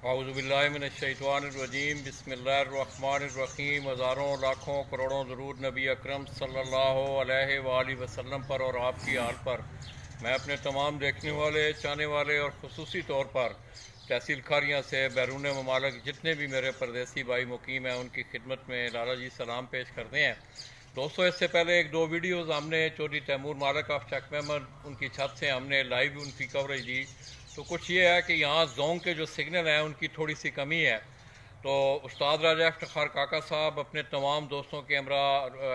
औज़ुबिल्लाहिमिनश्शैतानिर्रजीम बिस्मिल्लाहिर्रहमानिर्रहीम। हज़ारों लाखों करोड़ों ज़रूर नबी अकरम सल्लल्लाहु अलैहि वसल्लम पर और आपकी हाल पर मैं अपने तमाम देखने वाले, चाहने वाले और ख़ुसूसी तौर पर तहसील खारियाँ से बैरून ममालिक जितने भी मेरे परदेसी भाई मुकीम हैं उनकी खिदमत में लाला जी सलाम पेश करते हैं। दोस्तों, इससे पहले एक दो वीडियोज़ हमने चौधरी तैमूर मालिक ऑफ चक मेमन उनकी छत से हमने लाइव उनकी कवरेज दी। तो कुछ ये है कि यहाँ जोंग के जो सिग्नल हैं उनकी थोड़ी सी कमी है। तो उस्ताद राजा इफ्तिखार काका साहब अपने तमाम दोस्तों के हमरा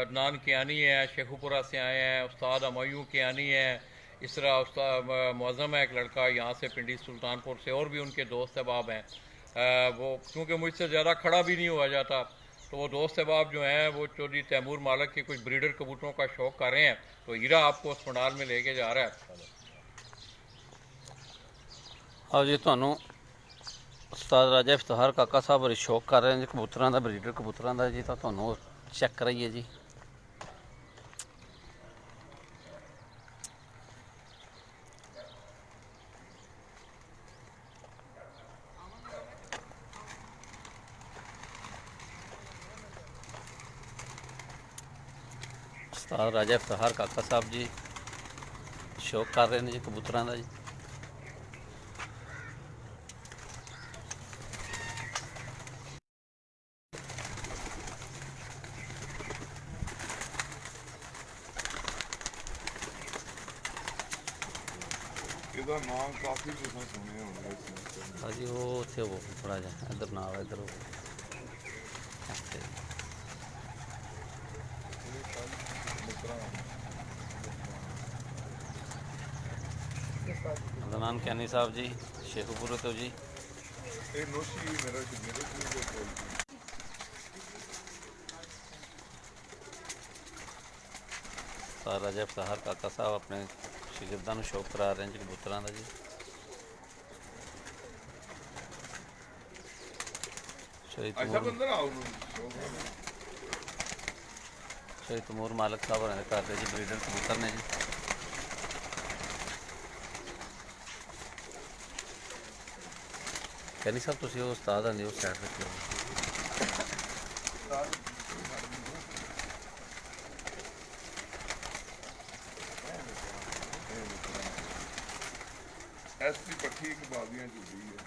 अदनान कियानी है, शेखुपुरा से आए हैं, उस्ताद अमयू कियानी है, इस तरह उस्ताद मुअज़्ज़म है एक लड़का यहाँ से पिंडी सुल्तानपुर से, और भी उनके दोस्त अहबाब हैं। वो क्योंकि मुझसे ज़्यादा खड़ा भी नहीं हुआ जाता, तो वो दोस्त अहबाब जो हैं वो चौधरी तैमूर मालिक के कुछ ब्रीडर कबूतरों का शौक़ कर रहे हैं। तो हीरा आपको उस पंडाल में लेके जा रहा है। हाँ जी, ਤੁਹਾਨੂੰ ਉਸਤਾਦ ਰਾਜਾ ਇਫਤਿਖਾਰ ਕਾਕਾ ਸਾਹਿਬ ਬੜੀ ਸ਼ੌਕ ਕਰ ਰਹੇ ਨੇ ਕਬੂਤਰਾਂ ਦਾ, ਬਰੀਡਰ ਕਬੂਤਰਾਂ ਦਾ ਜੀ। ਤਾਂ ਤੁਹਾਨੂੰ ਚੈੱਕ ਕਰਾਈਏ ਜੀ। ਉਸਤਾਦ ਰਾਜਾ ਇਫਤਿਖਾਰ ਕਾਕਾ ਸਾਹਿਬ ਜੀ ਸ਼ੌਕ ਕਰ ਰਹੇ ਨੇ ਜੀ ਕਬੂਤਰਾਂ ਦਾ ਜੀ। ਇਹਦਾ ਨਾਮ ਕਾਫੀ ਤੁਸੀਂ ਸੁਣਿਆ ਹੋਣਾ ਇਸ हाँ जी, वो थे वो थोड़ा जा इधर ना इधर अदनान कैनी साहब जी शेखपुर तो जी। ਇਹ ਨੋਸ਼ੀ ਮੇਰਾ ਮੇਰੇ ਕੋਲ उस्ताद राजा इफ्तिखार काका साहब अपने शागिर्दां नूं शौक करा रहे हैं जी कबूतरां दा जी। ਅੱਛਾ ਬੰਦਰ ਆਉ ਨੂੰ शहीद तैमूर मालिक साहब होरें दे घर दे जी ब्रीडर कबूतर ने जी। कैनी साहब तुसीं ओह उस्ताद आंदे उस साइड रखियो। ਐਸਪੀ ਪੱਠੀ ਇੱਕ ਬਾਜ਼ੀਆਂ ਝੁੱਲੀ ਹੈ।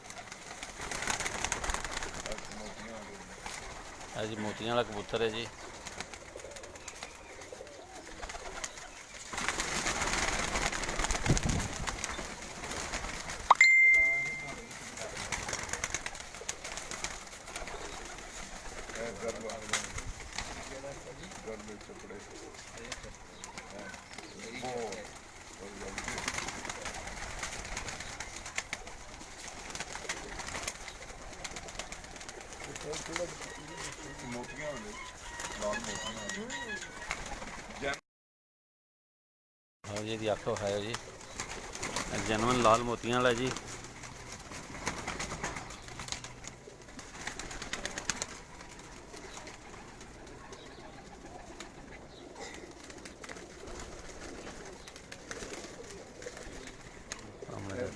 है जी मोतियां वाला कबूतर है जी। ਮੋਤੀਆਂ ਵਾਲੇ ਲਾਲ ਮੋਤੀਆਂ हाँ जी, दी आखो है जी जनवन लाल मोतियां वाला जी।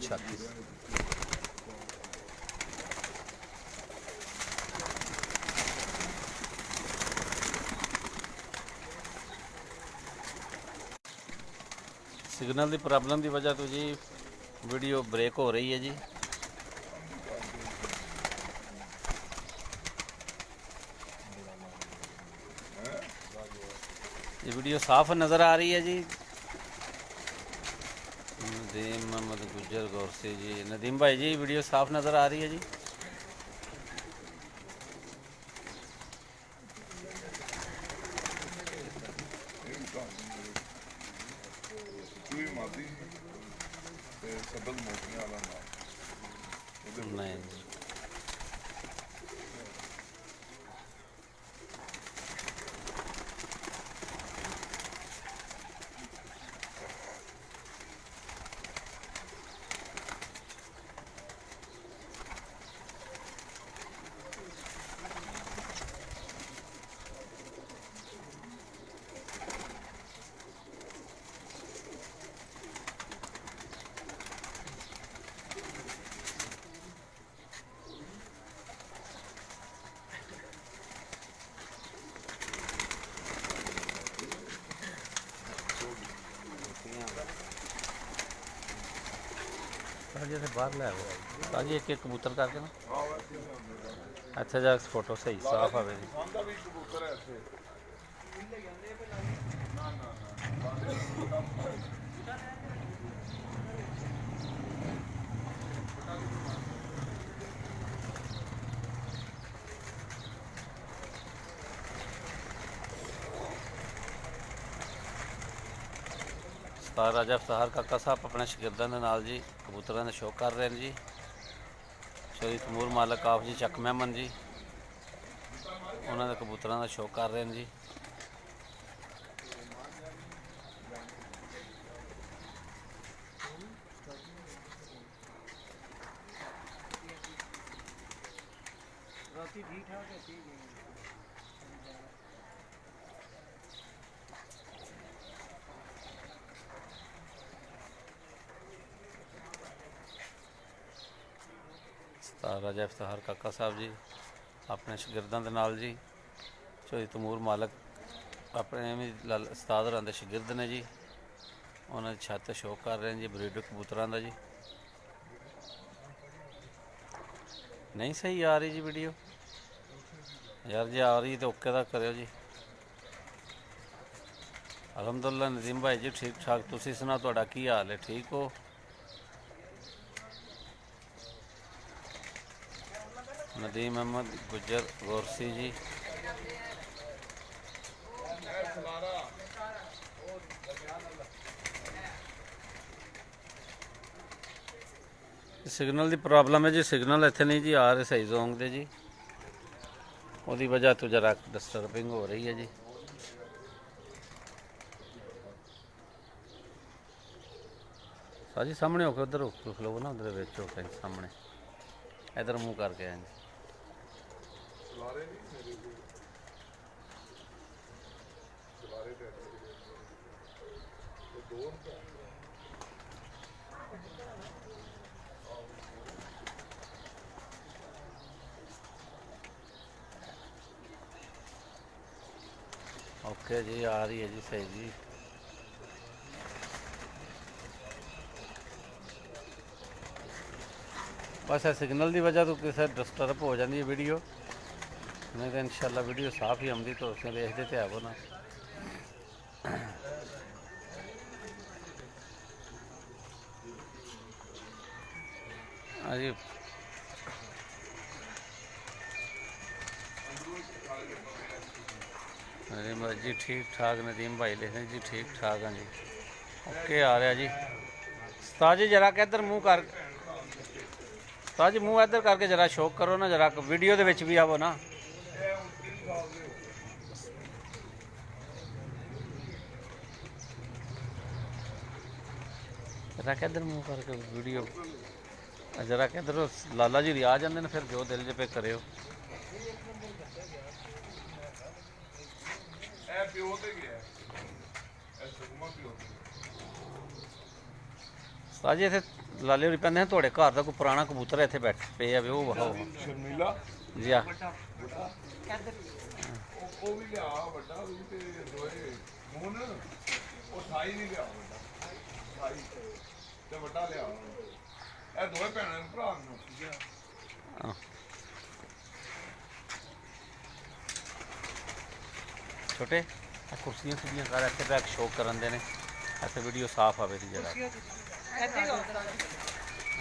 छाती सिग्नल की प्रॉब्लम की वजह तो जी वीडियो ब्रेक हो रही है जी। ये वीडियो साफ नज़र आ रही है जी। नदीम मोहम्मद गुजर गौर से जी, नदीम भाई जी वीडियो साफ नज़र आ रही है जी। ਸਬਲ ਮੋਤੀਆਂ ਵਾਲਾ ਨਾਮ नहीं ਜੇ ਤੇ ਬਾਹਰ ਲੈ ਆਓ ਉਸਤਾਦ ਜੀ ਇੱਕ ਇੱਕ ਕਬੂਤਰ ਕਰਕੇ ਨਾ ਆਹ ਵੈਸੇ ਹੁੰਦਾ ਇੱਥੇ ਜਾ ਕੇ ਫੋਟੋ ਸਹੀ ਸਾਫ਼ ਆਵੇ ਜੀ ਸਾਂਦਾ ਵੀ ਕਬੂਤਰ ਹੈ ਇੱਥੇ ਉਸਤਾਦ ਰਾਜਾ ਇਫਤਿਖਾਰ ਕਾਕਾ ਸਾਹਿਬ ਆਪਣੇ ਸ਼ਾਗਿਰਦਾਂ ਦੇ ਨਾਲ ਜੀ ਕਬੂਤਰਾਂ ਦਾ ਸ਼ੌਕ ਕਰ ਰਹੇ ਨੇ ਜੀ ਸ਼੍ਰੀ ਤੈਮੂਰ ਮਾਲਕ ਆਫ ਜੀ ਚੱਕ ਮਹਿਮਨ ਜੀ ਉਹਨਾਂ ਦੇ ਕਬੂਤਰਾਂ ਦਾ ਸ਼ੌਕ ਕਰ ਰਹੇ ਨੇ ਜੀ ਉਸਤਾਦ ਰਾਜਾ ਇਫਤਿਖਾਰ ਕਾਕਾ ਸਾਹਿਬ ਜੀ ਆਪਣੇ ਸ਼ਾਗਿਰਦਾਂ ਦੇ ਨਾਲ ਜੀ ਸ਼੍ਰੀ ਤੈਮੂਰ ਮਾਲਕ ਆਪਣੇ ਵੀ ਉਸਤਾਦ ਹੋਰਾਂ ਦੇ ਸ਼ਾਗਿਰਦ ਨੇ ਜੀ ਉਹਨਾਂ ਦੀ ਛੱਤ ਤੇ ਸ਼ੌਕ ਕਰ ਰਹੇ ਨੇ ਜੀ ਬਰੀਡਰ ਕਬੂਤਰਾਂ ਦਾ ਜੀ ਨਹੀਂ ਸਹੀ ਆ ਰਹੀ ਜੀ ਵੀਡੀਓ ਯਾਰ ਜੇ ਆ ਰਹੀ ਤਾਂ ਓਕੇ ਦਾ ਕਰਿਓ ਜੀ ਅਲਹਮਦੁਲਿਲਾ ਨਦੀਮ ਭਾਈ ਜੀ ਠੀਕ ਠਾਕ ਤੁਸੀਂ ਸੁਣਾ ਤੁਹਾਡਾ ਕੀ ਹਾਲ ਹੈ ਠੀਕ ਹੋ ਨਦੀਮ ਅਹਿਮਦ ਗੁੱਜਰ ਗੋਰਸੀ ਜੀ ਸਿਗਨਲ ਦੀ ਪ੍ਰੋਬਲਮ ਹੈ ਜੀ ਸਿਗਨਲ ਇੱਥੇ ਨਹੀਂ ਜੀ ਆ ਰਹੇ ਸਹੀ ਜ਼ੋਂਗ ਦੇ ਜੀ ਉਹਦੀ ਵਜ੍ਹਾ ਤੋਂ ਜਰਾ ਡਿਸਟਰਬਿੰਗ ਹੋ ਰਹੀ ਹੈ ਜੀ ਸਾਜੀ ਸਾਹਮਣੇ ਹੋ ਕੇ ਉਧਰ ਰੁਕ ਲਓ ਨਾ ਉਧਰ ਵਿੱਚ ਹੋ ਕੇ ਸਾਹਮਣੇ ਇਧਰ ਮੂੰਹ ਕਰਕੇ ਆਂ ਸਵਾਰੇ ਨਹੀਂ ਮੇਰੇ ਕੋਲ ਸਵਾਰੇ ਤੇ ਦੋ ਓਕੇ ਜੀ ਆ ਰਹੀ ਹੈ ਜੀ ਸਹੀ ਜੀ ਬਸ ਇਹ ਸਿਗਨਲ ਦੀ ਵਜ੍ਹਾ ਤੋਂ ਕਿਸੇ ਡਿਸਟਰਬ ਹੋ ਜਾਂਦੀ ਹੈ ਵੀਡੀਓ ਨਹੀਂ ਤਾਂ ਇਨਸ਼ਾਅੱਲਾ ਵੀਡੀਓ ਸਾਫ਼ ਹੀ ਆਉਂਦੀ ਤਾਂ ਤੁਸੀਂ ਦੇਖਦੇ ਤੇ ਆਵੋ ਨਾ ਹਾਂਜੀ नदीम भाई जी ठीक ठाक नदीम भाई लिखते जी ठीक ठाक हाँ जी ओके आ रहा जी उस्ताद जी जरा इधर मुँह कर उस्ताद जी मुँह इधर करके जरा शौक करो ना जरा वीडियो के विच भी आवो ना जरा इधर मुँह करके वीडियो जरा इधर लाला जी आ जाते हैं फिर जो दिल च पे करो ਪਿਓ ਤੇ ਗਿਆ ਇਹ ਸੁਗਮਾ ਪਿਓ ਸਾਜੀ ਇੱਥੇ ਲਾਲੇ ਹੋਰੀ ਪੈਂਦੇ ਨੇ ਤੁਹਾਡੇ ਘਰ ਦਾ ਕੋਈ ਪੁਰਾਣਾ ਕਬੂਤਰ ਇੱਥੇ ਬੈਠ ਪਏ ਆ ਵੀ ਉਹ ਵਾਹੋ ਸ਼ਰਮੀਲਾ ਜੀ ਆ ਉਹ ਵੀ ਲਿਆ ਵੱਡਾ ਵੀ ਤੇ ਦੋਏ ਹੁਣ ਉਹ 28 ਨਹੀਂ ਲਿਆ ਵੱਡਾ 28 ਤੇ ਵੱਡਾ ਲਿਆ ਇਹ ਦੋਏ ਭੈਣਾਂ ਨੂੰ ਭਰਾ ਨੂੰ छोटे कुर्सियां सीधियां कर इतने बैक शौक करन देने ऐसे वीडियो साफ आवे थी जरा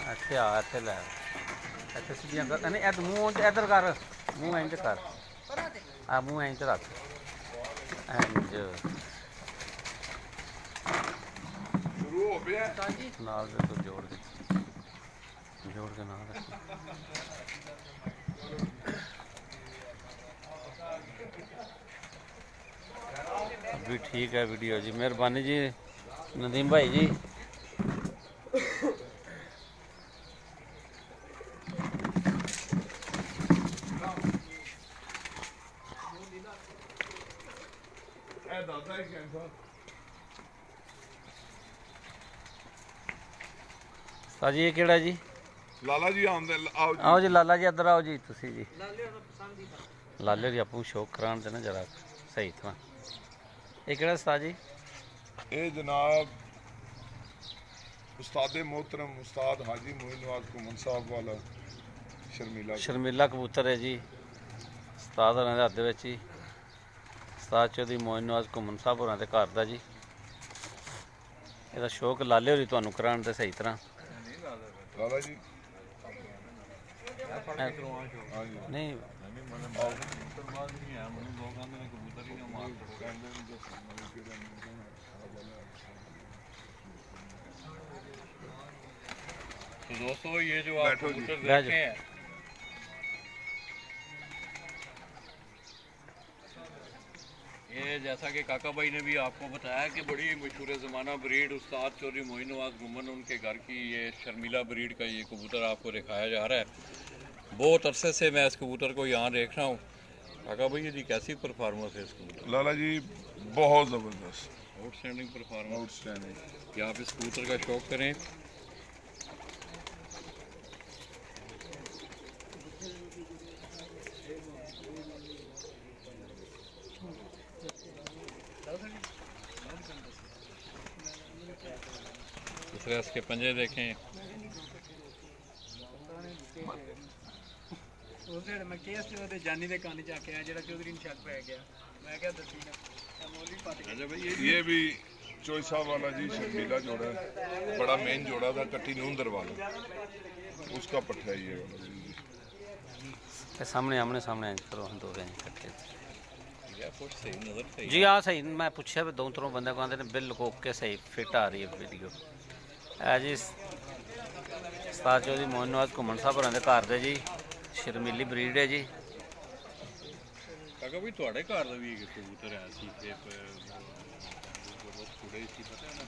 इतने आ इतने लै इतने सीधियां कर नहीं मुँह इधर कर मुँह इंज कर आ मुँह इंज रख इंज ਸ਼ੁਰੂ ਹੋ ਪਿਆ नाल दे तो जोड़ के नाल रख भी ठीक है वीडियो जी मेहरबानी जी नदीम भाई जी ਇਹ ਦਾਦਾ ਹੀ ਕਹਿੰਦਾ साजी ये केड़ा जी ਲਾਲਾ ਜੀ ਆਉਂਦੇ ਆਓ ਜੀ आओ जी लाला जी इधर आओ जी तुसी जी लाले जी आपू शौक करान देना जरा सही था ये केड़ा उस्ताद जी ਇਹ ਜਨਾਬ ਉਸਤਾਦ मोहतरम उस्ताद हाजी मोइन नवाज घुमन साहब वाला शर्मिला ਸ਼ਰਮੀਲਾ ਕਬੂਤਰ ਹੈ ਜੀ ਉਸਤਾਦ ਹੋਰਾਂ ਦੇ ਹੱਥ ਦੇ ਵਿੱਚ ਹੀ। ਉਸਤਾਦ ਚੌਧਰੀ ਮੋਇਨ ਨਵਾਜ਼ ਘੁੰਮਣ ਸਾਹਿਬ ਹੋਰਾਂ ਦੇ ਘਰ ਦਾ ਜੀ। ਇਹਦਾ ਸ਼ੌਕ ਲਾਲੇ ਹੋਰੀ ਤੁਹਾਨੂੰ ਕਰਾਉਣ ਤੇ ਸਹੀ ਤਰ੍ਹਾਂ लाला जी हाँ जी ਨਹੀਂ तो दोस्तों ये जो आप बैठो जी। कबूतर बैठ देखे हैं, ये जैसा कि काका भाई ने भी आपको बताया कि बड़ी मशहूर ज़माना ब्रीड उस्ताद चौधरी मोइन नवाज घुमन उनके घर की ये शर्मिला ब्रीड का ये कबूतर आपको दिखाया जा रहा है। बहुत अरसे से मैं इस कबूतर को यहाँ देख रहा हूँ। काका भाई जी कैसी परफॉर्मेंस है इस कबूतर? लाला जी बहुत ज़बरदस्त आउटस्टैंडिंग परफॉर्मेंस आउटस्टैंडिंग। कि आप इस कबूतर का शौक करें। दूसरे इसके पंजे देखें। ਉਸ ਵੇਲੇ ਮੈਂ ਕੇਸ ਤੇ ਉਹਦੇ ਜਾਨੀ ਦੇ ਕੰਨ ਚ ਆਖਿਆ ਜਿਹੜਾ ਚੌਧਰੀ ਨੂੰ ਸ਼ੱਕ ਪੈ ਗਿਆ। ਮੈਂ ਕਿਹਾ ਦੱਸੀ ਨਾ ਮੋਲੀ ਪੱਟ ਗਿਆ। अच्छा भाई ये भी चोई साहब वाला जी शर्मिला जोड़ा है, बड़ा मेन जोड़ा था कट्टी नूंदर वाला, उसका पट्टा है ये वाला जी। ਇਹ ਸਾਹਮਣੇ ਆਮਣੇ ਸਾਹਮਣੇ ਇੰਜ ਕਰੋ ਦੋ ਇੰਜ ਕਰਕੇ ये कुछ सही नजर सही ਜੀ ਆ ਸਹੀ ਮੈਂ ਪੁੱਛਿਆ ਵੀ ਦੋ ਤਰ੍ਹਾਂ ਬੰਦੇ ਕਹਿੰਦੇ ਨੇ ਬਿਲਕੁਲ ਓਕੇ ਸਹੀ ਫਿੱਟ ਆ ਰਹੀ ਹੈ ਵੀਡੀਓ। ਇਹ ਜੀ ਉਸਤਾਦ ਚੌਧਰੀ ਮੋਇਨ ਨਵਾਜ਼ ਘੁੰਮਣ ਸਾਹਿਬ ਹੋਰਾਂ ਦੇ ਘਰ ਦੇ ਜੀ ਸ਼ਰਮੀਲੀ ਬਰੀਡ ਹੈ ਜੀ। ਕਾਕਾ ਵੀ ਤੁਹਾਡੇ ਘਰ ਦਾ ਵੀ ਇੱਕ ਕਬੂਤਰ ਆਇਆ ਸੀ ਤੇ ਥੋੜੇ ਸੀ ਪਤਾ ਨਾ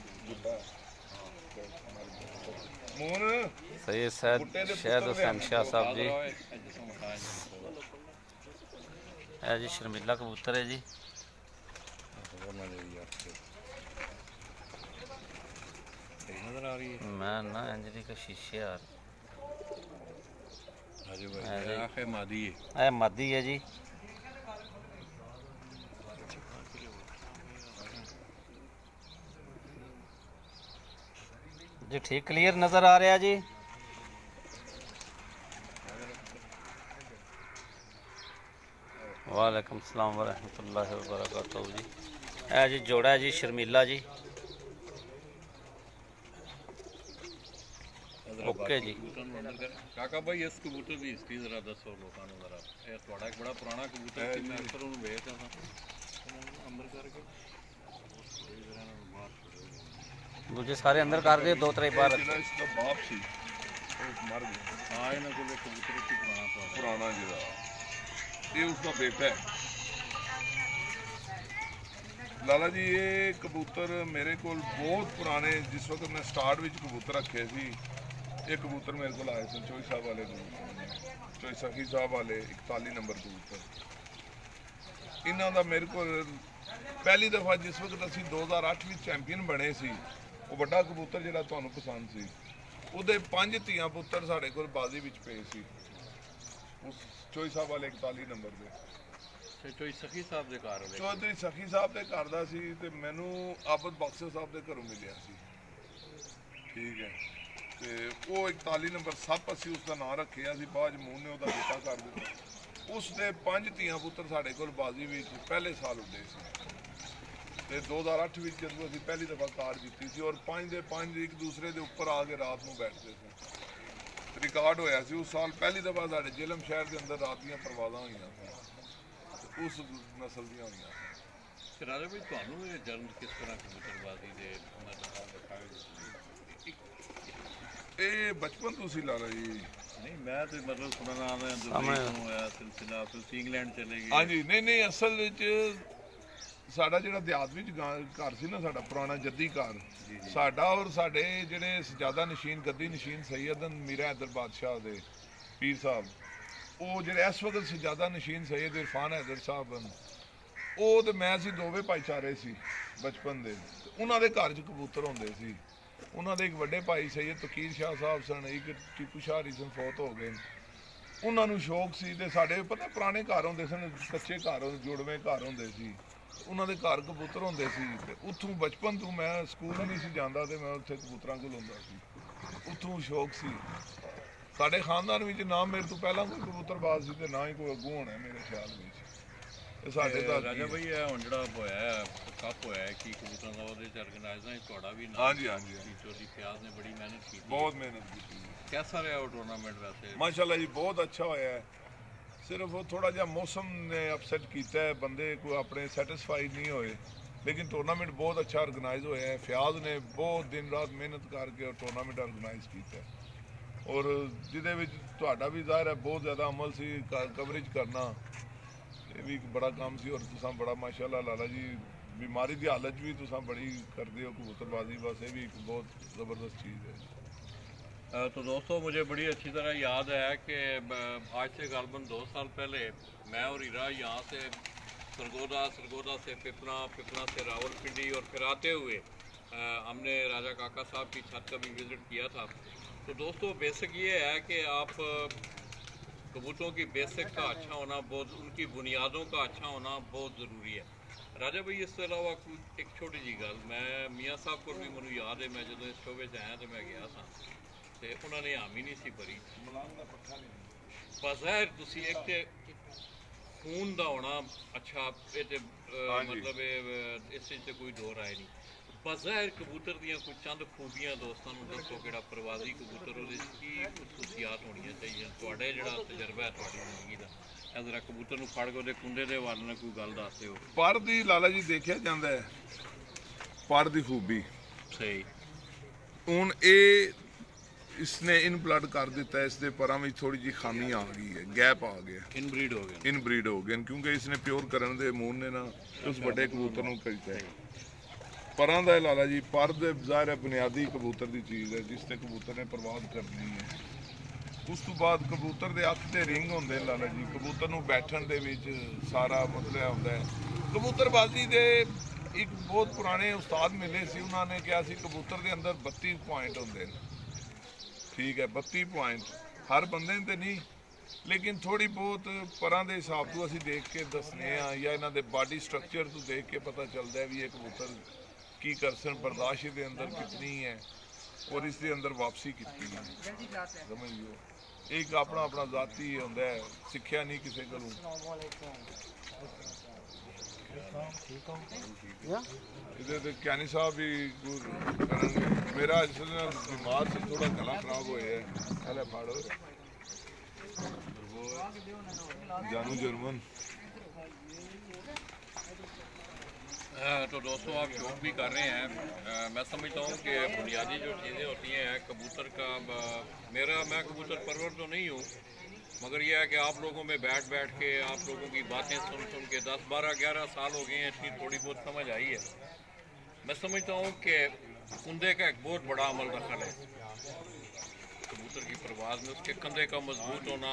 मोहन ਸਈਦ ਸੈਦ ਸ਼ਹਿਦ ਹੁਸੈਨ ਸ਼ਾਹ ਸਾਹਿਬ ਜੀ। ਇਹ ਜੀ ਸ਼ਰਮੀਲਾ ਕਬੂਤਰ ਹੈ ਜੀ। नजर आ रही है ਮੈਂ ਨਾ ਇੰਜਰੀ का शीशे यार अरे अरे। भाई आखे मादी है ਇਹ ਮਾਦੀ ਹੈ ਜੀ। जी ठीक क्लियर नज़र आ रहा जी। वालेकुम सलाम वरहमतुल्लाहि वबरकातुहू जी। ਇਹ जी जोड़ा है जी शर्मिला जी। ओके जी। ਕਾਕਾ ਭਾਈ ਇਸ ਕਬੂਤਰ ਦੀ ਹਿਸਟਰੀ ਜ਼ਰਾ ਦੱਸੋ ਲੋਕਾਂ ਨੂੰ ਜ਼ਰਾ। ਇਹ ਤੁਹਾਡਾ ਇੱਕ ਬੜਾ ਪੁਰਾਣਾ ਕਬੂਤਰ ਸੀ, ਮੈਂ ਅਕਸਰ ਉਹਨੂੰ ਵੇਖਦਾ ਹਾਂ ਅੰਦਰ ਕਰਕੇ दूजे सारे अंदर कर दिए दो त्रै बार। ਜਿਹੜਾ ਇਸਦਾ ਬਾਪ ਸੀ ਉਹ ਮਰ ਗਿਆ ਹਾਂ ਇਹਨਾਂ ਕੋਲ ਇੱਕ ਕਬੂਤਰ ਸੀ ਪੁਰਾਣਾ ਪੁਰਾਣਾ ਜਿਹੜਾ, ਇਹ ਉਸਦਾ ਬੇਟਾ ਹੈ। ਲਾਲਾ ਜੀ ਇਹ ਕਬੂਤਰ ਮੇਰੇ ਕੋਲ ਬਹੁਤ ਪੁਰਾਣੇ, ਜਿਸ ਵਕਤ ਮੈਂ ਸਟਾਰਟ ਵਿੱਚ ਕਬੂਤਰ ਰੱਖੇ ਸੀ, ਇਹ ਕਬੂਤਰ ਮੇਰੇ ਕੋਲ ਆਏ ਸਨ ਚੋਈ ਸਾਹਿਬ ਵਾਲੇ ਕਬੂਤਰ, ਚੋਈ ਸਖੀ ਸਾਹਿਬ ਵਾਲੇ 41 ਨੰਬਰ ਕਬੂਤਰ। ਇਹਨਾਂ ਦਾ ਮੇਰੇ ਕੋਲ ਪਹਿਲੀ ਦਫਾ ਜਿਸ ਵਕਤ ਅਸੀਂ 2008 ਵਿੱਚ ਚੈਂਪੀਅਨ ਬਣੇ ਸੀ, ਉਹ ਵੱਡਾ ਕਬੂਤਰ ਜਿਹੜਾ ਤੁਹਾਨੂੰ ਪਸੰਦ ਸੀ, ਉਹਦੇ 5 ਧੀਆਂ ਪੁੱਤਰ ਸਾਡੇ ਕੋਲ ਬਾਜ਼ੀ ਵਿੱਚ ਪਏ ਸੀ ਉਸ ਚੋਈ ਸਾਹਿਬ ਵਾਲੇ 41 ਨੰਬਰ ਦੇ। ਤੇ ਚੋਈ ਸਖੀ ਸਾਹਿਬ ਦੇ ਘਰ ਵਾਲੇ ਚੌਧਰੀ ਸਖੀ ਸਾਹਿਬ ਦੇ ਘਰ ਦਾ ਸੀ ਤੇ ਮੈਨੂੰ ਆਬਦ ਬਖਸ਼ ਸਾਹਿਬ ਦੇ ਘਰੋਂ ਮਿਲਿਆ ਸੀ। ਠੀਕ ਹੈ, ਤੇ ਉਹ 41 ਨੰਬਰ ਸੱਪ ਅਸੀਂ ਉਸ ਦਾ ਨਾਂ ਰੱਖਿਆ ਸੀ, ਬਾਅਦ ਮੂੰਹ ਨੇ ਉਹਦਾ ਬੇਟਾ ਕਰ ਦਿੱਤਾ। ਉਸ ਦੇ 5 ਧੀਆਂ ਪੁੱਤਰ ਸਾਡੇ ਕੋਲ ਬਾਜ਼ੀ ਵਿੱਚ ਪਹਿਲੇ ਸਾਲ ਹੁੰਦੇ ਸੀ ਤੇ 2008 ਵਿੱਚ ਜਦੋਂ ਅਸੀਂ ਪਹਿਲੀ ਦਫਾ ਕਾਰ ਜਿੱਤੀ ਸੀ, ਔਰ 5 ਦੇ 5 ਇੱਕ ਦੂਸਰੇ ਦੇ ਉੱਪਰ ਆ ਕੇ ਰਾਤ ਨੂੰ ਬੈਠਦੇ ਸੀ। ਰਿਕਾਰਡ ਹੋਇਆ ਸੀ ਉਸ ਸਾਲ ਪਹਿਲੀ ਦਫਾ ਸਾਡੇ ਜੇਲਮ ਸ਼ਹਿਰ ਦੇ ਅੰਦਰ ਰਾਤ ਦੀਆਂ ਪਰਵਾਜ਼ਾਂ ਹੋਈਆਂ ਸਨ, ਉਸ ਨਸਲ ਦੀਆਂ ਹੋਈਆਂ ਸਨ। ਤੇ ਰਾਜਾ ਭਾਈ ਤੁਹਾਨੂੰ ਇਹ ਜਨਮ ਕਿਸ ਤਰ੍ਹਾਂ ਕਬੂਤਰਬਾਜ਼ੀ ਦੇ ਮਤਲਬ ਦਿਖਾਏ? ਇਹ ਬਚਪਨ ਤੋਂ ਸੀ ਲਾਲਾ ਜੀ। ਨਹੀਂ ਮੈਂ ਤੇ ਮਤਲਬ ਸੁਣਨ ਆਉਂਦਾ ਸਾਹਮਣੇ। ਦੁਬਈ ਤੋਂ ਹੋਇਆ ਸਿਲਸਿਲਾ, ਤੁਸੀਂ ਇੰਗਲੈਂਡ ਚਲੇ ਗਏ। ਹਾਂਜੀ, ਨਹੀਂ ਅਸਲ ਵਿੱਚ ਸਾਡਾ ਜਿਹੜਾ ਦਿਹਾਤ ਵਿੱਚ ਘਰ ਸੀ ਨਾ, ਸਾਡਾ ਪੁਰਾਣਾ ਜੱਦੀ ਘਰ, ਸਾਡਾ ਔਰ ਸਾਡੇ ਜਿਹੜੇ ਸਜਾਦਾ ਨਸ਼ੀਨ ਗੱਦੀ ਨਸ਼ੀਨ ਸੈਯਦਨ ਮੀਰਾ ਹੈਦਰ ਬਾਦਸ਼ਾਹ ਦੇ ਪੀਰ ਸਾਹਿਬ, ਉਹ ਜਿਹੜੇ ਇਸ ਵਕਤ ਸਜਾਦਾ ਨਸ਼ੀਨ ਸੈਯਦ ਇਰਫਾਨ ਹੈਦਰ ਸਾਹਿਬ ਹਨ, ਉਹ ਤੇ ਮੈਂ ਸੀ ਦੋਵੇਂ ਭਾਈਚਾਰੇ ਸੀ ਬਚਪਨ ਦੇ। ਉਹਨਾਂ ਦੇ ਘਰ 'ਚ ਕਬੂਤਰ ਹੁੰਦੇ ਸੀ। ਉਹਨਾਂ ਦੇ ਇੱਕ ਵੱਡੇ ਭਾਈ ਸੈਯਦ ਤਕੀਰ ਸ਼ਾਹ ਸਾਹਿਬ ਸਨ, ਇੱਕ ਟੀਪੂ ਸ਼ਾਹ ਰੀਜ਼ਨ ਫੌਤ ਹੋ ਗਏ। ਉਹਨਾਂ ਨੂੰ ਸ਼ੌਕ ਸੀ ਤੇ ਸਾਡੇ ਪਤਾ ਪੁਰਾਣੇ ਘਰ ਹੁੰਦੇ ਸਨ, ਕੱਚੇ ਘਰ, ਜੁੜਵੇਂ ਘਰ ਹੁੰਦੇ ਸੀ, ਉਹਨਾਂ ਦੇ ਘਰ ਕਬੂਤਰ ਹੁੰਦੇ ਸੀ ਤੇ ਉੱਥੋਂ ਬਚਪਨ ਤੋਂ ਮੈਂ ਸਕੂਲ ਨਹੀਂ ਸੀ ਜਾਂਦਾ ਤੇ ਮੈਂ ਉੱਥੇ ਕਬੂਤਰਾਂ ਕੋਲ ਹੁੰਦਾ ਸੀ। ਉੱਥੋਂ ਸ਼ੌਕ ਸੀ। ਸਾਡੇ ਖਾਨਦਾਨ ਵਿੱਚ ਨਾ ਮੇਰੇ ਤੋਂ ਪਹਿਲਾਂ ਕੋਈ ਕਬੂਤਰਬਾਜ਼ ਸੀ ਤੇ ਨਾ ਹੀ ਕੋਈ ਅੱਗੋਂ ਹੋਣਾ ਮੇਰੇ ਖਿਆਲ ਵਿੱਚ। ਇਹ ਸਾਡੇ ਦਾ ਰਾਜਾ ਭਾਈ ਇਹ ਹੁਣ ਜਿਹੜਾ ਹੋਇਆ ਕੱਪ ਹੋਇਆ ਕੀ ਕਬੂਤਰਾਂ ਦਾ ਉਹਦੇ ਚ ਆਰਗੇਨਾਈਜ਼ਰ ਤੁਹਾਡਾ ਵੀ ਨਾਮ ਹਾਂਜੀ ਹਾਂਜੀ ਚੋਦੀ ਪਿਆਜ਼ ਨੇ ਬੜੀ ਮਿਹਨਤ ਕੀਤੀ ਬਹੁਤ ਮਿਹਨਤ ਕੀਤੀ। कैसा रहा वो टूर्नामेंट वैसे माशाल्लाह जी बहुत अच्छा होया है। सिर्फ वो थोड़ा जिहा मौसम ने अपसेट किया है, बंदे को अपने सैटिस्फाइड नहीं होए, लेकिन टूर्नामेंट बहुत अच्छा ऑर्गेनाइज होया है। फयाज ने बहुत दिन रात मेहनत करके और टूर्नामेंट ऑर्गेनाइज किया है और जिहदे विच तुहाडा भी ज़ाहिर है बहुत ज़्यादा अमल सी कवरेज करना, ये भी एक बड़ा काम सी। और तुसां बड़ा माशाल्लाह लाला जी बीमारी की हालत भी तुसां बड़ी करदे हो कबूतरबाजी, बस ये भी एक बहुत ज़बरदस्त चीज़ है। तो दोस्तों मुझे बड़ी अच्छी तरह याद है कि आज से गालबन 2 साल पहले मैं और हीरा यहाँ से सरगोदा से पिपना से रावलपिंडी और फिर आते हुए हमने राजा काका साहब की छत का भी विज़िट किया था। तो दोस्तों बेसिक ये है कि आप कबूतरों की बेसिक का अच्छा होना, बहुत उनकी बुनियादों का अच्छा होना बहुत ज़रूरी है। राजा भाई इसके अलावा एक छोटी जी गल, मैं मियाँ साहब को भी मैनू याद है, मैं जो इस शोबे च आया तो मैं गया था ਤੇ ਉਹਨਾਂ ਨੇ ਹਾਮੀ ਨਹੀਂ ਸੀ ਭਰੀ। ਬਜ਼ਾਹਿਰ ਤੁਸੀਂ ਇੱਕ ਤੇ ਖੂਨ ਦਾ ਹੋਣਾ ਅੱਛਾ ਇਹ ਤੇ ਮਤਲਬ ਇਸ ਵਿੱਚ ਕੋਈ ਦੋ ਰਾਏ ਨਹੀਂ। ਬਜ਼ਾਹਿਰ ਕਬੂਤਰ ਦੀਆਂ ਕੋਈ ਚੰਦ ਖੂਬੀਆਂ ਦੋਸਤਾਂ ਨੂੰ ਦੱਸੋ, ਕਿਹੜਾ ਪ੍ਰਵਾਜ਼ੀ ਕਬੂਤਰ ਉਹਦੇ ਕੀ ਖਸੂਸੀਆਤ ਹੋਣੀਆਂ ਚਾਹੀਦੀਆਂ, ਤੁਹਾਡੇ ਜਿਹੜਾ ਤਜਰਬਾ ਹੈ ਤੁਹਾਡੀ ਜ਼ਿੰਦਗੀ ਦਾ, ਇਹ ਜ਼ਰਾ ਕਬੂਤਰ ਨੂੰ ਫੜ ਕੇ ਉਹਦੇ ਕੁੰਡੇ ਦੇ ਵੱਲ ਨਾਲ ਕੋਈ ਗੱਲ ਦੱਸ ਦਿਓ। ਪਰ ਦੀ ਲਾਲਾ ਜੀ ਦੇਖਿਆ ਜਾਂਦਾ ਹੈ ਪਰ ਦੀ ਖੂਬੀ ਸਹੀ ਹੁਣ ਇਹ इसने इन ब्लड कर दिता है, इसके परां में थोड़ी जी खामी आ गई है, गैप आ गया, इनब्रीड हो गया, इनब्रीड हो गए क्योंकि इसने प्योर करने दे मून ने ना उस बड़े कबूतर ਨੂੰ ਕੀਤਾ ਹੈ। ਪਰਾਂ ਦਾ ਲਾਲਾ ਜੀ ਪਰ ਦੇ ਜ਼ਾਹਿਰ ਹੈ ਬੁਨਿਆਦੀ ਕਬੂਤਰ ਦੀ ਚੀਜ਼ ਹੈ ਜਿਸ ਤੇ ਕਬੂਤਰ ਨੇ ਪਰਵਾਜ਼ ਕਰਨੀ ਹੈ। ਉਸ ਤੋਂ ਬਾਅਦ ਕਬੂਤਰ ਦੇ ਅੱਖ ਤੇ ਰਿੰਗ ਹੁੰਦੇ ਲਾਲਾ ਜੀ, ਕਬੂਤਰ ਨੂੰ ਬੈਠਣ ਦੇ ਵਿੱਚ ਸਾਰਾ ਮਤਲਬ ਹੁੰਦਾ ਹੈ। ਕਬੂਤਰਬਾਜ਼ੀ ਦੇ ਇੱਕ ਬਹੁਤ ਪੁਰਾਣੇ ਉਸਤਾਦ ਮਿਲੇ ਸੀ, ਉਹਨਾਂ ਨੇ ਕਿਹਾ ਸੀ ਕਬੂਤਰ ਦੇ ਅੰਦਰ 32 ਪੁਆਇੰਟ ਹੁੰਦੇ ਨੇ। ठीक है 32 पॉइंट हर बंदे ते नहीं, लेकिन थोड़ी बहुत परां दे हिसाब तो असीं देख के दसने आ या इन्हां दे बॉडी स्ट्रक्चर तो देख के पता चलता है भी ये कबूतर की करसन बर्दाश्त दे अंदर कितनी है और इसके अंदर वापसी कितनी है, समझ लो एक अपना अपना जाती होंदा है, सिक्ख्या नहीं किसी कोलों। इधर क्यानी साहब भी करनगे, मेरा इसलिए बीमार से थोड़ा गला खराब होया है। पहले फाड़ो जानू जर्मन। तो दोस्तों आप शौक भी कर रहे हैं, मैं समझता हूँ कि बुनियादी जो चीज़ें होती हैं कबूतर का, मैं कबूतर परवर तो नहीं हूँ, मगर यह है कि आप लोगों में बैठ के आप लोगों की बातें सुन के 10, 12, 11 साल हो गए हैं, इतनी थोड़ी बहुत समझ आई है। मैं समझता हूँ कि कुंदे का एक बहुत बड़ा अमल दखल है कबूतर की परवाज़ में, उसके कंधे का मजबूत होना,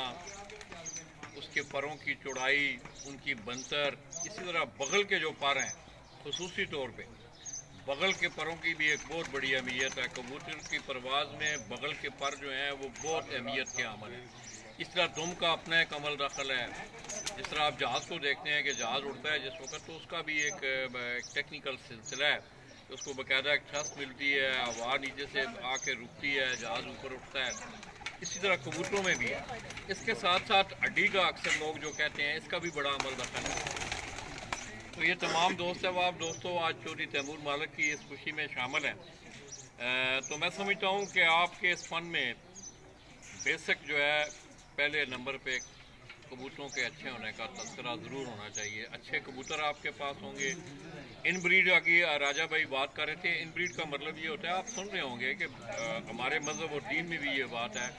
उसके परों की चौड़ाई, उनकी बनतर, इसी तरह बगल के जो पर हैं खुसूसी तौर पे बगल के परों की भी एक बहुत बड़ी अहमियत है। कबूतर की परवाज़ में बगल के पर जो हैं वो बहुत अहमियत के अमल है। इस तरह दुम का अपना एक अमल दखल है, जिस तरह आप जहाज़ को देखते हैं कि जहाज़ उड़ता है जिस वक्त तो उसका भी एक टेक्निकल सिलसिला है, उसको बाकायदा एक छत मिलती है, हवा नीचे से आके रुकती है, जहाज़ ऊपर उठता है। इसी तरह कबूतरों में भी है। इसके साथ साथ हड्डी का अक्सर लोग जो कहते हैं इसका भी बड़ा अमल दखल है। तो ये तमाम दोस्त आप दोस्तों आज चौधरी तैमूर मालिक की इस खुशी में शामिल हैं। तो मैं समझता हूँ कि आपके इस फन में बेसिक जो है पहले नंबर पे कबूतरों के अच्छे होने का तस्करा ज़रूर होना चाहिए। अच्छे कबूतर आपके पास होंगे। इन ब्रीड की राजा भाई बात कर रहे थे, इन ब्रीड का मतलब ये होता है, आप सुन रहे होंगे कि हमारे मज़हब और दीन में भी ये बात है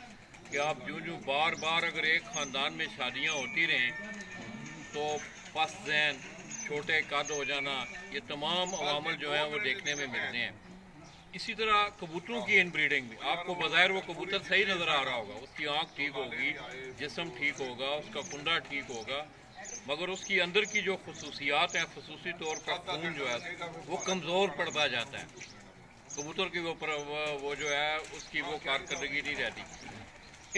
कि आप जो बार बार अगर एक ख़ानदान में शादियाँ होती रहें तो पस ज़हन, छोटे कद हो जाना, ये तमाम अवामल जो हैं वो देखने में मिलते हैं। इसी तरह कबूतरों की इन ब्रीडिंग में आपको बज़ाहिर वो कबूतर सही नज़र आ रहा होगा, उसकी आँख ठीक होगी, जिस्म ठीक होगा, उसका कुंडा ठीक होगा, मगर उसकी अंदर की जो खसूसियात हैं खसूसी तौर पर खून जो है वो कमज़ोर पड़ता जाता है। कबूतर की वो जो है उसकी वो कारकर्दगी नहीं रहती।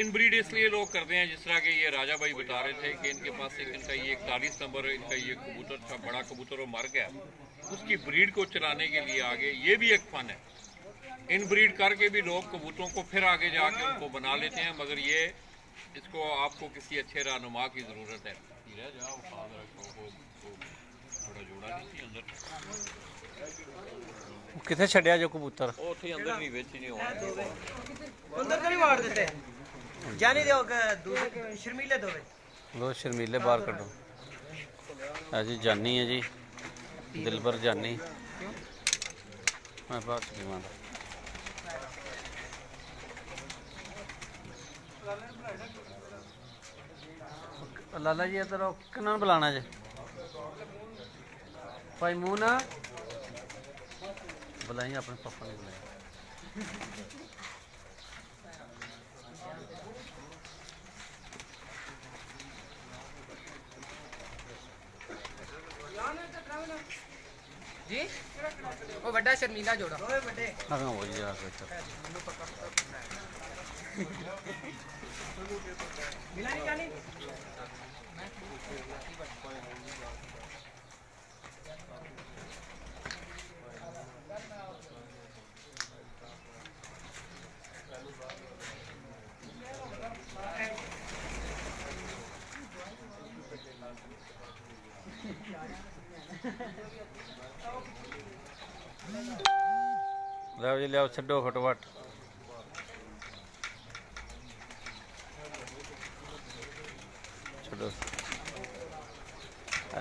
इनब्रीड इसलिए लोग करते हैं, जिस तरह के ये राजा भाई बता रहे थे कि इनके पास एक इनका ये 41 नंबर इनका ये कबूतर था, बड़ा कबूतर वो मर गया, उसकी ब्रीड को चलाने के लिए आगे ये भी एक फन है। इनब्रीड करके भी लोग कबूतरों को फिर आगे जाके उनको बना लेते हैं, मगर ये इसको आपको किसी अच्छे रहनुमा की ज़रूरत है। थोड़ा जोड़ा नहीं सी अंदर किथे छड़िया जो कबूतर ਉਹ ਉੱਥੇ ਅੰਦਰ ਨਹੀਂ ਵਿੱਚ ਨਹੀਂ ਹੋਣਾ अंदर तो नहीं मार देते जाने दो दूसरे शर्मीले दोवे लो शर्मीले बाहर कड्डो। है जी जानी है जी दिलबर जानी मैं बात नहीं लाला जी इधर आओ, किन्ना बुलाना जी भाई मूंह ना बुलाई अपने पापा ने बुलाई। जी वो बड़ा शर्मीला जोड़ा ओए बड़े हाँ वो जी आ गए मिला नहीं जानी लियाओ जी लियाओ छड्डो फटोफट। छड्डो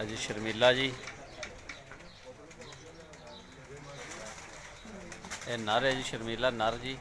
जी शर्मीला जी ये नर है जी शर्मीला नर जी।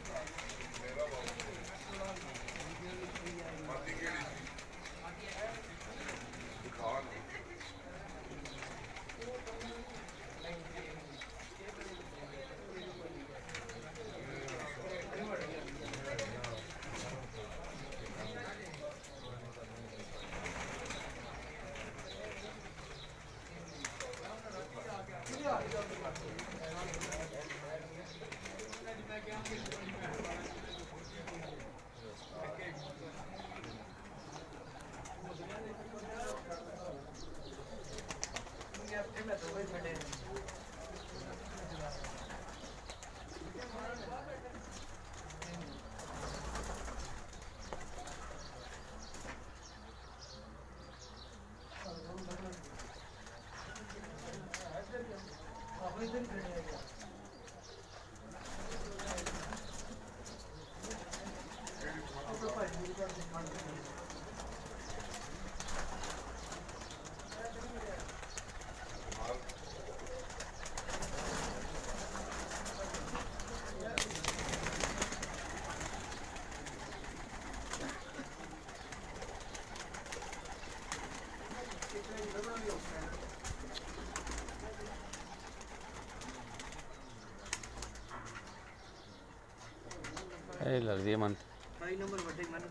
ये लगती है मन भाई नंबर बड़े मन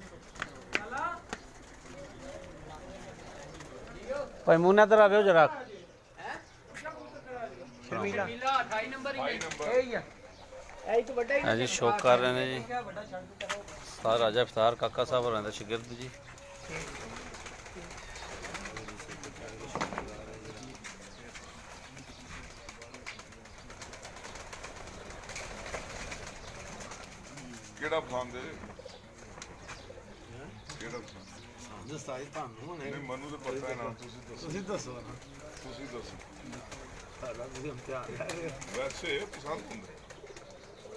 भाई मुन्ना इधर आ जरा। शर्मीला 28 नंबर ही है ही है तो बड़ा है जी शौक कर रहे हैं जी सार राजा इफ्तार काका साहब और रहंदा शिगिर्द जी। ਕਿਹੜਾ ਪਸੰਦ ਹੈ ਕਿਹੜਾ ਪਸੰਦ ਦੱਸਾਈ ਤੁਹਾਨੂੰ ਨਹੀਂ ਮੈਨੂੰ ਤਾਂ ਪਤਾ ਹੈ ਨਾ ਤੁਸੀਂ ਦੱਸੋ ਨਾ ਤੁਸੀਂ ਦੱਸੋ ਸਾਡਾ ਤੁਸੀਂ ਇਮਤਿਹਾਨ ਲੈ ਰਹੇ ਹੋ ਵੈਸੇ ਪਸੰਦ ਹੁੰਦਾ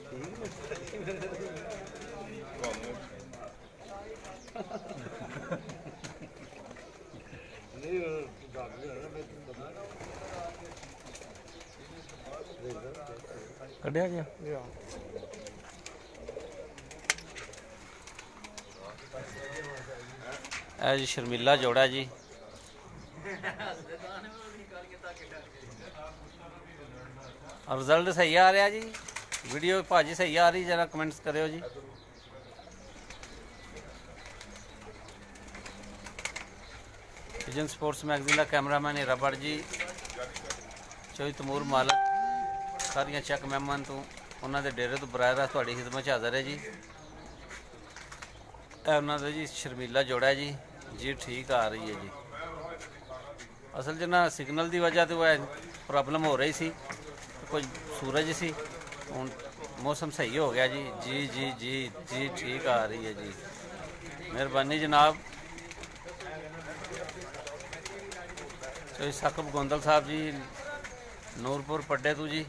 ਤੁਹਾਨੂੰ ਨਹੀਂ ਗੱਲ ਨਹੀਂ ਹੋਣਾ ਮੈਂ ਤੁਹਾਨੂੰ ਬਤਾ कढ़िया गया है जी शर्मिला जोड़ा जी। और रिजल्ट सही आ रहा जी वीडियो भाजी सही आ रही जरा कमेंट्स करो जी। विजन स्पोर्ट्स मैगजीन का कैमरामैन रबड़ जी चौधरी तमूर मालक सारिया चैक मैमान तो उन्होंने डेरे तो बराह रास्त थोड़ी खिदमत हाजिर है जी। ਇਹ ਉਹਨਾਂ ਦਾ ਜੀ ਸ਼ਰਮੀਲਾ ਜੋੜਾ ਜੀ ਜੀ ਠੀਕ ਆ ਰਹੀ ਹੈ ਜੀ। ਅਸਲ 'ਚ ਨਾ ਸਿਗਨਲ ਦੀ ਵਜ੍ਹਾ ਤੋਂ ਇਹ ਪ੍ਰੋਬਲਮ ਹੋ ਰਹੀ ਸੀ, ਕੁਝ ਸੂਰਜ ਸੀ, ਹੁਣ ਮੌਸਮ ਸਹੀ ਹੋ ਗਿਆ ਜੀ। ਜੀ ਜੀ ਜੀ ਜੀ ਠੀਕ ਆ ਰਹੀ ਹੈ ਜੀ, ਮਿਹਰਬਾਨੀ ਜਨਾਬ। ਸੋ ਸਾਕਬ ਗੋਂਦਲ ਸਾਹਿਬ ਜੀ ਨੂਰਪੁਰ ਪੱਡੇ ਤੋਂ ਜੀ।